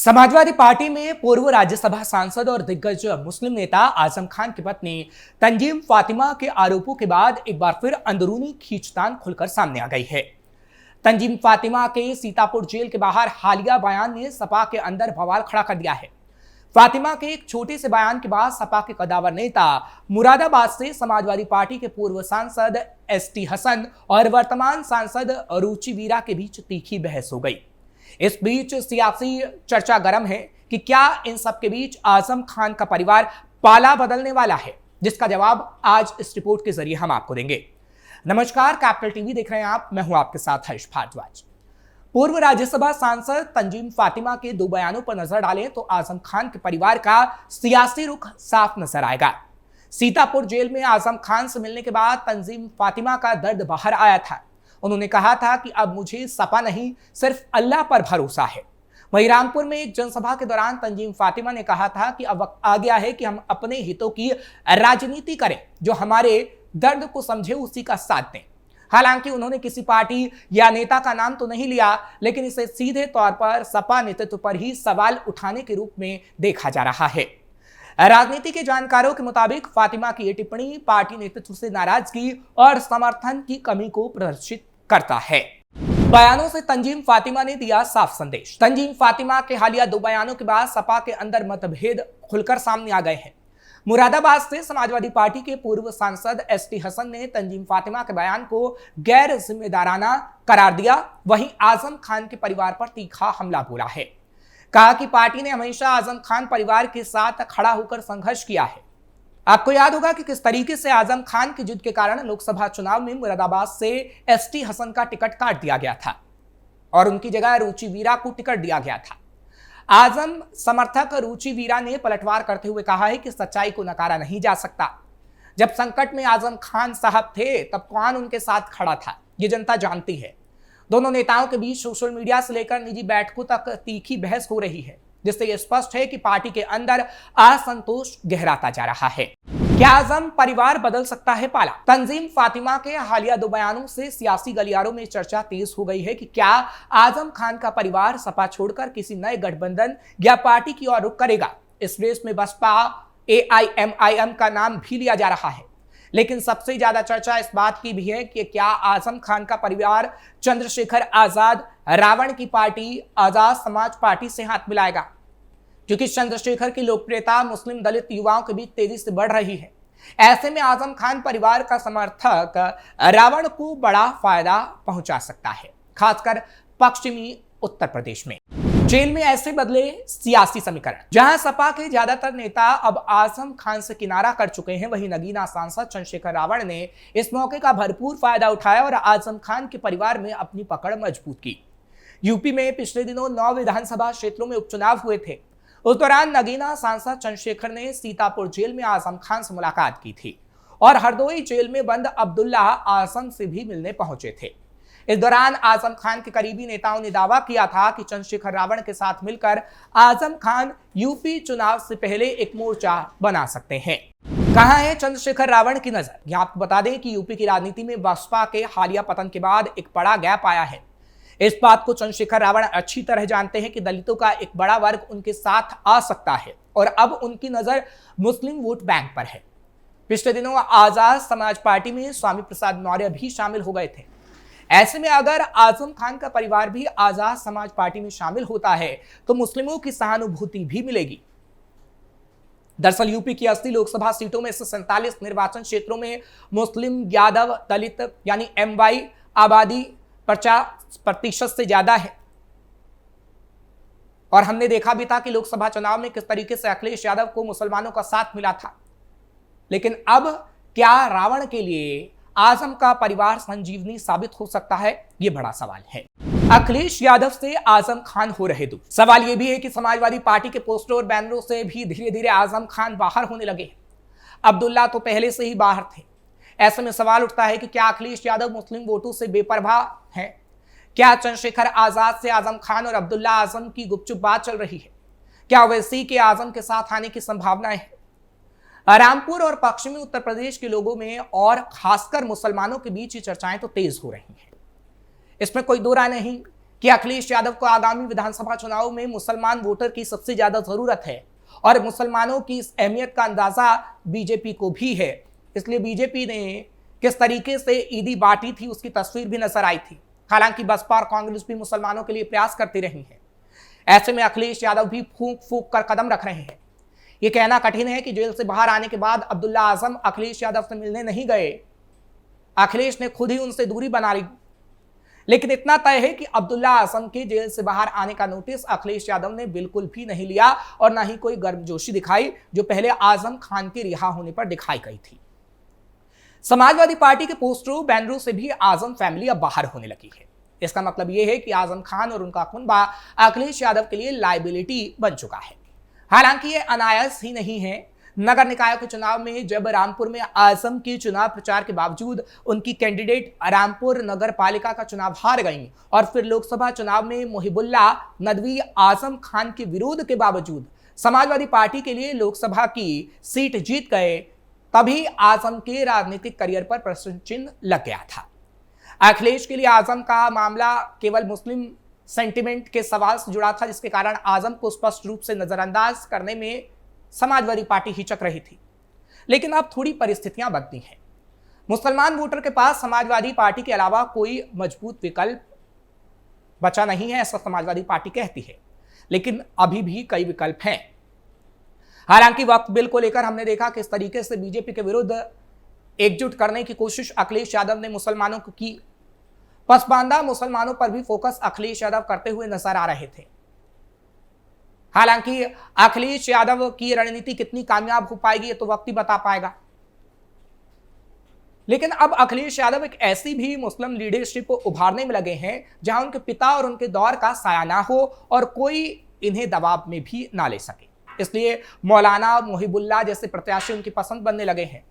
Samajwadi party में पूर्व राज्यसभा सांसद और दिग्गज मुस्लिम नेता आजम खान की पत्नी तंजीम फातिमा के आरोपों के बाद एक बार फिर अंदरूनी खींचतान खुलकर सामने आ गई है। तंजीम फातिमा के सीतापुर जेल के बाहर हालिया बयान ने सपा के अंदर बवाल खड़ा कर दिया है। फातिमा के एक छोटे से बयान के बाद सपा के कदावर नेता मुरादाबाद से समाजवादी पार्टी के पूर्व सांसद एसटी हसन और वर्तमान सांसद रुचि वीरा के बीच तीखी बहस हो गई। इस बीच सियासी चर्चा गर्म है कि क्या इन सब के बीच आजम खान का परिवार पाला बदलने वाला है, जिसका जवाब आज इस रिपोर्ट के जरिए हम आपको देंगे। नमस्कार, कैपिटल टीवी देख रहे हैं आप, मैं हूं आपके साथ हर्ष भारद्वाज। पूर्व राज्यसभा सांसद तंजीम फातिमा के दो बयानों पर नजर डालें तो आजम खान के परिवार का सियासी रुख साफ नजर आएगा। सीतापुर जेल में आजम खान से मिलने के बाद तंजीम फातिमा का दर्द बाहर आया था। उन्होंने कहा था कि अब मुझे सपा नहीं सिर्फ अल्लाह पर भरोसा है। वहीं रामपुर में एक जनसभा के दौरान तंजीम फातिमा ने कहा था कि अब वक्त आ गया है कि हम अपने हितों की राजनीति करें, जो हमारे दर्द को समझे उसी का साथ दें। हालांकि उन्होंने किसी पार्टी या नेता का नाम तो नहीं लिया, लेकिन इसे सीधे तौर पर सपा नेतृत्व पर ही सवाल उठाने के रूप में देखा जा रहा है। राजनीति के जानकारों के मुताबिक फातिमा की यह टिप्पणी पार्टी नेतृत्व से नाराजगी और समर्थन की कमी को प्रदर्शित करता है। बयानों से तंजीम फातिमा ने दिया साफ संदेश। तंजीम फातिमा के हालिया दो बयानों के बाद सपा के अंदर मतभेद खुलकर सामने आ गए हैं। मुरादाबाद से समाजवादी पार्टी के पूर्व सांसद एसटी हसन ने तंजीम फातिमा के बयान को गैर जिम्मेदाराना करार दिया। वहीं आजम खान के परिवार पर तीखा हमला बोला है। कहा कि पार्टी ने हमेशा आजम खान परिवार के साथ खड़ा होकर संघर्ष किया है। आपको याद होगा कि किस तरीके से आजम खान की जिद के कारण लोकसभा चुनाव में मुरादाबाद से एसटी हसन का टिकट काट दिया गया था और उनकी जगह रुचि वीरा को टिकट दिया गया था। आजम समर्थक रुचि वीरा ने पलटवार करते हुए कहा है कि सच्चाई को नकारा नहीं जा सकता। जब संकट में आजम खान साहब थे तब कौन उनके साथ खड़ा था, ये जनता जानती है। दोनों नेताओं के बीच सोशल मीडिया से लेकर निजी बैठकों तक तीखी बहस हो रही है, जिससे यह स्पष्ट है कि पार्टी के अंदर असंतोष गहराता जा रहा है। क्या आजम परिवार बदल सकता है पाला? तंजीम फातिमा के हालिया दो बयानों से सियासी गलियारों में चर्चा तेज हो गई है कि क्या आजम खान का परिवार सपा छोड़कर किसी नए गठबंधन या पार्टी की ओर रुख करेगा। इस रेस में बसपा AIMIM का नाम भी लिया जा रहा है, लेकिन सबसे ज्यादा चर्चा इस बात की भी है कि क्या आजम खान का परिवार चंद्रशेखर आजाद रावण की पार्टी आजाद समाज पार्टी से हाथ मिलाएगा, क्योंकि चंद्रशेखर की लोकप्रियता मुस्लिम दलित युवाओं के बीच तेजी से बढ़ रही है। ऐसे में आजम खान परिवार का समर्थक रावण को बड़ा फायदा पहुंचा सकता है, खासकर पश्चिमी उत्तर प्रदेश में। जेल में ऐसे बदले सियासी समीकरण। जहां सपा के ज्यादातर नेता अब आजम खान से किनारा कर चुके हैं, वहीं नगीना सांसद चंद्रशेखर रावण ने इस मौके का भरपूर फायदा उठाया और आजम खान के परिवार में अपनी पकड़ मजबूत की। यूपी में पिछले दिनों 9 विधानसभा क्षेत्रों में उपचुनाव हुए थे। उस दौरान नगीना सांसद चंद्रशेखर ने सीतापुर जेल में आजम खान से मुलाकात की थी और हरदोई जेल में बंद अब्दुल्ला आजम से भी मिलने पहुंचे थे। इस दौरान आजम खान के करीबी नेताओं ने दावा किया था कि चंद्रशेखर रावण के साथ मिलकर आजम खान यूपी चुनाव से पहले एक मोर्चा बना सकते हैं। कहां है चंद्रशेखर रावण की नजर? यहां आपको बता दें कि यूपी की राजनीति में बसपा के हालिया पतन के बाद एक बड़ा गैप आया है। इस बात को चंद्रशेखर रावण अच्छी तरह जानते हैं कि दलितों का एक बड़ा वर्ग उनके साथ आ सकता है और अब उनकी नजर मुस्लिम वोट बैंक पर है। पिछले दिनों आजाद समाज पार्टी में स्वामी प्रसाद मौर्य भी शामिल हो गए थे। ऐसे में अगर आजम खान का परिवार भी आजाद समाज पार्टी में शामिल होता है तो मुस्लिमों की सहानुभूति भी मिलेगी। दरअसल यूपी की 80 लोकसभा सीटों में से 47 निर्वाचन क्षेत्रों में मुस्लिम, यादव, दलित यानी MY आबादी 50% से ज्यादा है। और हमने देखा भी था कि लोकसभा चुनाव में किस तरीके से अखिलेश यादव को मुसलमानों का साथ मिला था। लेकिन अब क्या रावण के लिए आजम का परिवार संजीवनी साबित हो सकता है? यह बड़ा सवाल है। अखिलेश यादव से आजम खान हो रहे दूर। सवाल यह भी है कि समाजवादी पार्टी के पोस्टर और बैनरों से भी धीरे धीरे आजम खान बाहर होने लगे। अब्दुल्ला तो पहले से ही बाहर थे। ऐसे में सवाल उठता है कि क्या अखिलेश यादव मुस्लिम वोटों से बेपरवाह हैं? क्या चंद्रशेखर आजाद से आजम खान और अब्दुल्ला आजम की गुपचुप बात चल रही है? क्या ओवैसी के आजम के साथ आने की संभावनाएं है? रामपुर और पश्चिमी उत्तर प्रदेश के लोगों में और खासकर मुसलमानों के बीच ये चर्चाएं तो तेज हो रही हैं। इसमें कोई दो राय नहीं कि अखिलेश यादव को आगामी विधानसभा चुनाव में मुसलमान वोटर की सबसे ज्यादा जरूरत है और मुसलमानों की इस अहमियत का अंदाजा बीजेपी को भी है। इसलिए बीजेपी ने किस तरीके से ईदी बांटी थी उसकी तस्वीर भी नजर आई थी। हालांकि बसपा और कांग्रेस भी मुसलमानों के लिए प्रयास करती रही है। ऐसे में अखिलेश यादव भी फूंक फूंक कर कदम रख रहे हैं। यह कहना कठिन है कि जेल से बाहर आने के बाद अब्दुल्ला आजम अखिलेश यादव से मिलने नहीं गए, अखिलेश ने खुद ही उनसे दूरी बना ली। लेकिन इतना तय है कि अब्दुल्ला आजम के जेल से बाहर आने का नोटिस अखिलेश यादव ने बिल्कुल भी नहीं लिया और ना ही कोई गर्मजोशी दिखाई जो पहले आजम खान के रिहा होने पर दिखाई गई थी। समाजवादी पार्टी के पोस्टरों बैनरों से भी आजम फैमिली अब बाहर होने लगी है। इसका मतलब यह है कि आजम खान और उनका कुनबा अखिलेश यादव के लिए लायबिलिटी बन चुका है। हालांकि यह अनायास ही नहीं है। नगर निकायों के चुनाव में जब रामपुर में आजम के चुनाव प्रचार के बावजूद उनकी कैंडिडेट रामपुर नगर पालिका का चुनाव हार गईं और फिर लोकसभा चुनाव में मुहिबुल्ला नदवी आजम खान के विरोध के बावजूद समाजवादी पार्टी के लिए लोकसभा की सीट जीत गए, तभी आजम के राजनीतिक करियर पर प्रश्न चिन्ह लग गया था। अखिलेश के लिए आजम का मामला केवल मुस्लिम सेंटिमेंट के सवाल से जुड़ा था, जिसके कारण आजम को स्पष्ट रूप से नजरअंदाज करने में समाजवादी पार्टी हिचक रही थी। लेकिन अब थोड़ी परिस्थितियां बदली हैं। मुसलमान वोटर के पास समाजवादी पार्टी के अलावा कोई मजबूत विकल्प बचा नहीं है, ऐसा समाजवादी पार्टी कहती है। लेकिन अभी भी कई विकल्प हैं। हालांकि वक्त बिल को लेकर हमने देखा किस तरीके से बीजेपी के विरुद्ध एकजुट करने की कोशिश अखिलेश यादव ने मुसलमानों को की। पसमानदा मुसलमानों पर भी फोकस अखिलेश यादव करते हुए नजर आ रहे थे। हालांकि अखिलेश यादव की रणनीति कितनी कामयाब हो पाएगी ये तो वक्त ही बता पाएगा। लेकिन अब अखिलेश यादव एक ऐसी भी मुस्लिम लीडरशिप को उभारने में लगे हैं जहां उनके पिता और उनके दौर का साया ना हो और कोई इन्हें दबाव में भी ना ले सके। इसलिए मौलाना मुहिबुल्ला जैसे प्रत्याशी उनकी पसंद बनने लगे हैं।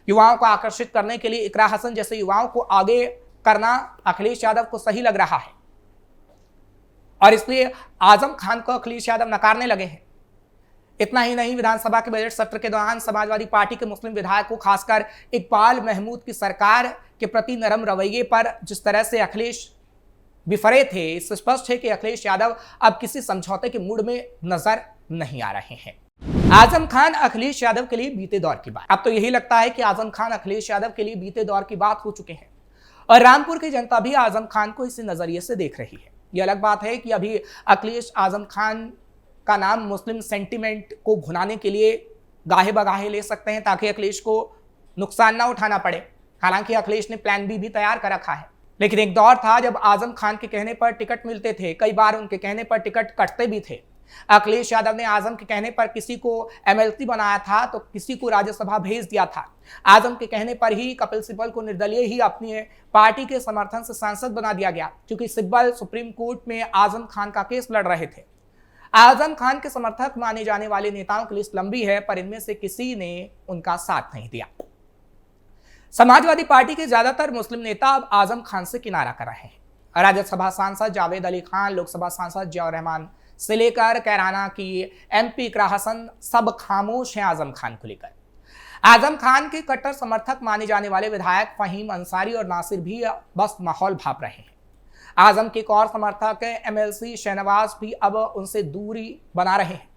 युवाओं को आकर्षित करने के लिए इकरा हसन जैसे युवाओं को आगे करना अखिलेश यादव को सही लग रहा है और इसलिए आजम खान को अखिलेश यादव नकारने लगे हैं। इतना ही नहीं, विधानसभा के बजट सत्र के दौरान समाजवादी पार्टी के मुस्लिम विधायकों खासकर इकबाल महमूद की सरकार के प्रति नरम रवैये पर जिस तरह से अखिलेश बिफरे थे, इससे स्पष्ट है कि अखिलेश यादव अब किसी समझौते के मूड में नजर नहीं आ रहे हैं। आजम खान अखिलेश यादव के लिए बीते दौर की बात, अब तो यही लगता है कि आजम खान अखिलेश यादव के लिए बीते दौर की बात हो चुके हैं और रामपुर की जनता भी आजम खान को इसी नजरिए से देख रही है। यह अलग बात है कि अभी अखिलेश आजम खान का नाम मुस्लिम सेंटिमेंट को भुनाने के लिए गाहे बगाहे ले सकते हैं ताकि अखिलेश को नुकसान ना उठाना पड़े। हालांकि अखिलेश ने प्लान बी भी तैयार कर रखा है। लेकिन एक दौर था जब आजम खान के कहने पर टिकट मिलते थे, कई बार उनके कहने पर टिकट कटते भी थे। अखिलेश यादव ने आजम के कहने पर किसी को एमएलसी बनाया था तो किसी को राज्यसभा भेज दिया था। आजम के कहने पर ही कपिल सिब्बल को निर्दलीय ही अपनी पार्टी के समर्थन से सांसद बना दिया गया, क्योंकि सिब्बल सुप्रीम कोर्ट में आजम खान का केस लड़ रहे थे। आजम खान के समर्थक माने जाने वाले नेताओं की लिस्ट लंबी है, पर इनमें से किसी ने उनका साथ नहीं दिया। समाजवादी पार्टी के ज्यादातर मुस्लिम नेता अब आजम खान से किनारा कर रहे हैं। राज्यसभा सांसद जावेद अली खान, लोकसभा सांसद जियाउर रहमान से लेकर कैराना की एमपी इकरा हसन सब खामोश हैं आजम खान को लेकर। आजम खान के कट्टर समर्थक माने जाने वाले विधायक फहीम अंसारी और नासिर भी बस माहौल भाप रहे हैं। आजम के एक और समर्थक एमएलसी शहनवाज भी अब उनसे दूरी बना रहे हैं।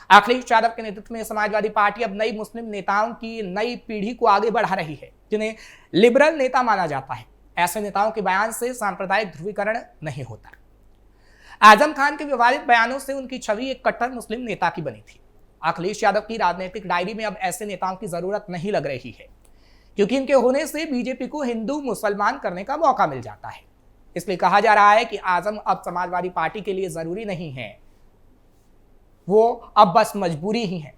अखिलेश यादव के नेतृत्व में समाजवादी पार्टी अब नई मुस्लिम नेताओं की नई पीढ़ी को आगे बढ़ा रही है, जिन्हें लिबरल नेता माना जाता है। ऐसे नेताओं के बयान से सांप्रदायिक ध्रुवीकरण नहीं होता। आजम खान के विवादित बयानों से उनकी छवि एक कट्टर मुस्लिम नेता की बनी थी। अखिलेश यादव की राजनीतिक डायरी में अब ऐसे नेताओं की जरूरत नहीं लग रही है, क्योंकि इनके होने से बीजेपी को हिंदू मुसलमान करने का मौका मिल जाता है। इसलिए कहा जा रहा है कि आजम अब समाजवादी पार्टी के लिए जरूरी नहीं है, वो अब बस मजबूरी ही है।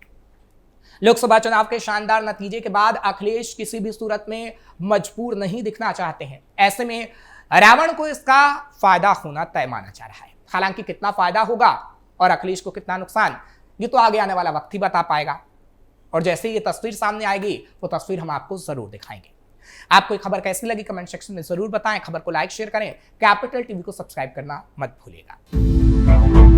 लोकसभा चुनाव के शानदार नतीजे के बाद अखिलेश किसी भी सूरत में मजबूर नहीं दिखना चाहते हैं। ऐसे में रावण को इसका फायदा होना तय माना जा रहा है। हालांकि कितना फायदा होगा और अखिलेश को कितना नुकसान, ये तो आगे आने वाला वक्त ही बता पाएगा। और जैसे ये तस्वीर सामने आएगी वो तस्वीर हम आपको जरूर दिखाएंगे। आपको ये खबर कैसी लगी कमेंट सेक्शन में जरूर बताएं। खबर को लाइक शेयर करें। कैपिटल टीवी को सब्सक्राइब करना मत भूलिएगा।